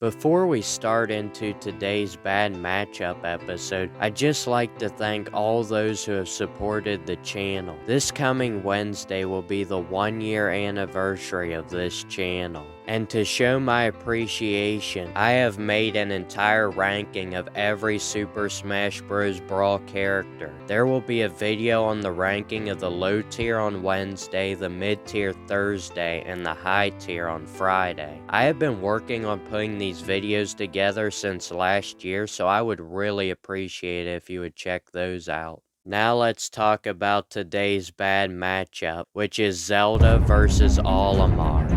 Before we start into today's bad matchup episode, I'd just like to thank all those who have supported the channel. This coming Wednesday will be the 1-year anniversary of this channel. And to show my appreciation, I have made an entire ranking of every Super Smash Bros. Brawl character. There will be a video on the ranking of the low tier on Wednesday, the mid tier Thursday, and the high tier on Friday. I have been working on putting these videos together since last year, so I would really appreciate it if you would check those out. Now let's talk about today's bad matchup, which is Zelda versus Olimar.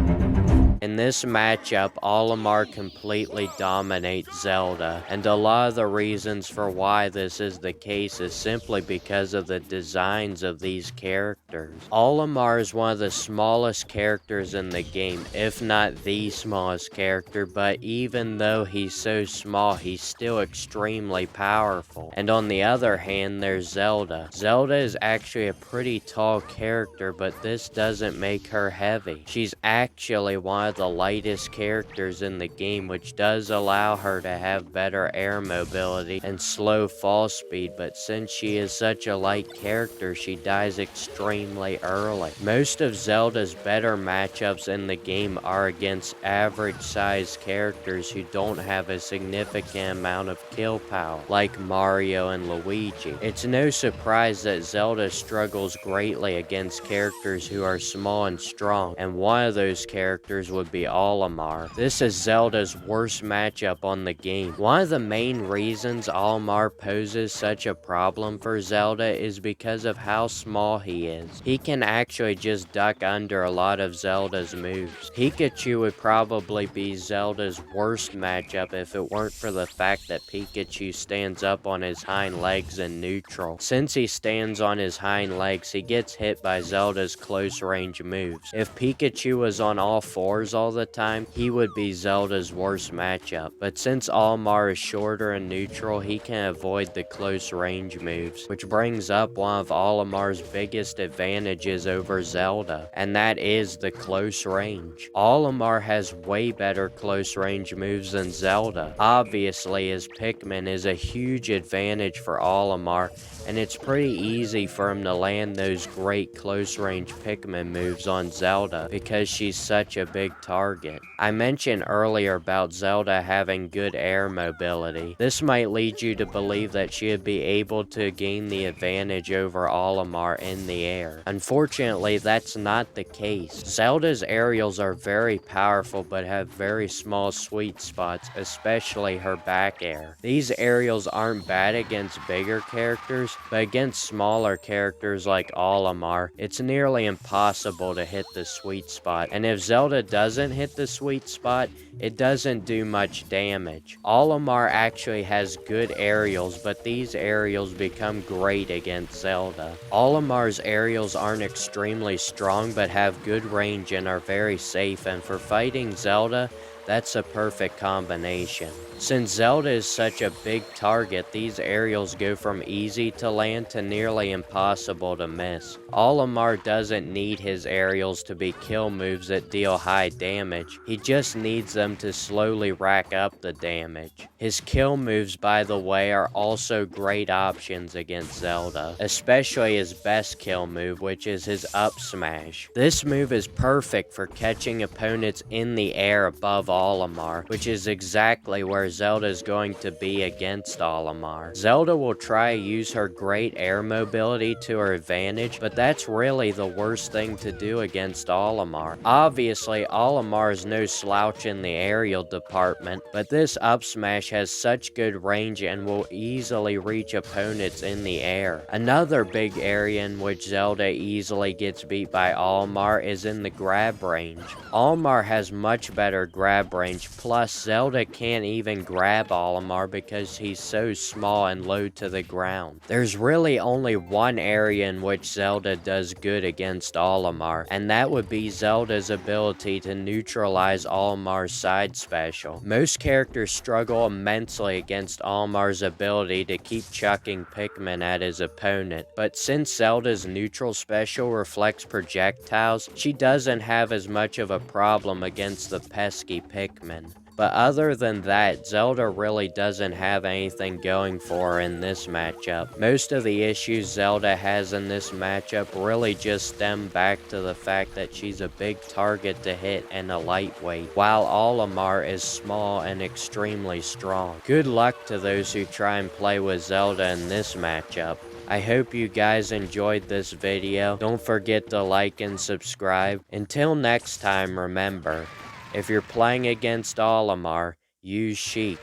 In this matchup, Olimar completely dominates Zelda, and a lot of the reasons for why this is the case is simply because of the designs of these characters. Olimar is one of the smallest characters in the game, if not the smallest character, but even though he's so small, he's still extremely powerful. And on the other hand, there's Zelda. Zelda is actually a pretty tall character, but this doesn't make her heavy. She's actually one of the lightest characters in the game, which does allow her to have better air mobility and slow fall speed, but since she is such a light character, she dies extremely early. Most of Zelda's better matchups in the game are against average sized characters who don't have a significant amount of kill power, like Mario and Luigi. It's no surprise that Zelda struggles greatly against characters who are small and strong, and one of those characters would be Olimar. This is Zelda's worst matchup on the game. One of the main reasons Olimar poses such a problem for Zelda is because of how small he is. He can actually just duck under a lot of Zelda's moves. Pikachu would probably be Zelda's worst matchup if it weren't for the fact that Pikachu stands up on his hind legs in neutral. Since he stands on his hind legs, he gets hit by Zelda's close range moves. If Pikachu was on all fours all the time, he would be Zelda's worst matchup. But since Olimar is shorter and neutral, he can avoid the close range moves, which brings up one of Olimar's biggest advantages over Zelda, and that is the close range. Olimar has way better close range moves than Zelda. Obviously, his Pikmin is a huge advantage for Olimar, and it's pretty easy for him to land those great close range Pikmin moves on Zelda because she's such a big target. I mentioned earlier about Zelda having good air mobility. This might lead you to believe that she would be able to gain the advantage over Olimar in the air. Unfortunately, that's not the case. Zelda's aerials are very powerful but have very small sweet spots, especially her back air. These aerials aren't bad against bigger characters, but against smaller characters like Olimar, it's nearly impossible to hit the sweet spot, and if Zelda doesn't hit the sweet spot, it doesn't do much damage. Olimar actually has good aerials, but these aerials become great against Zelda. Olimar's aerials aren't extremely strong, but have good range and are very safe, and for fighting Zelda, that's a perfect combination. Since Zelda is such a big target, these aerials go from easy to land to nearly impossible to miss. Olimar doesn't need his aerials to be kill moves that deal high damage, he just needs them to slowly rack up the damage. His kill moves, by the way, are also great options against Zelda, especially his best kill move, which is his up smash. This move is perfect for catching opponents in the air above Olimar, which is exactly where Zelda is going to be against Olimar. Zelda will try to use her great air mobility to her advantage, but that's really the worst thing to do against Olimar. Obviously, Olimar is no slouch in the aerial department, but this up smash has such good range and will easily reach opponents in the air. Another big area in which Zelda easily gets beat by Olimar is in the grab range. Olimar has much better grab range, plus Zelda can't even grab Olimar because he's so small and low to the ground. There's really only one area in which Zelda does good against Olimar, and that would be Zelda's ability to neutralize Olimar's side special. Most characters struggle immensely against Olimar's ability to keep chucking Pikmin at his opponent, but since Zelda's neutral special reflects projectiles, she doesn't have as much of a problem against the pesky Pikmin. But other than that, Zelda really doesn't have anything going for her in this matchup. Most of the issues Zelda has in this matchup really just stem back to the fact that she's a big target to hit and a lightweight, while Olimar is small and extremely strong. Good luck to those who try and play with Zelda in this matchup. I hope you guys enjoyed this video. Don't forget to like and subscribe. Until next time, remember, if you're playing against Olimar, use Sheik,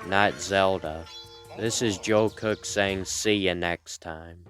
not Zelda. This is Joe Cook saying see ya next time.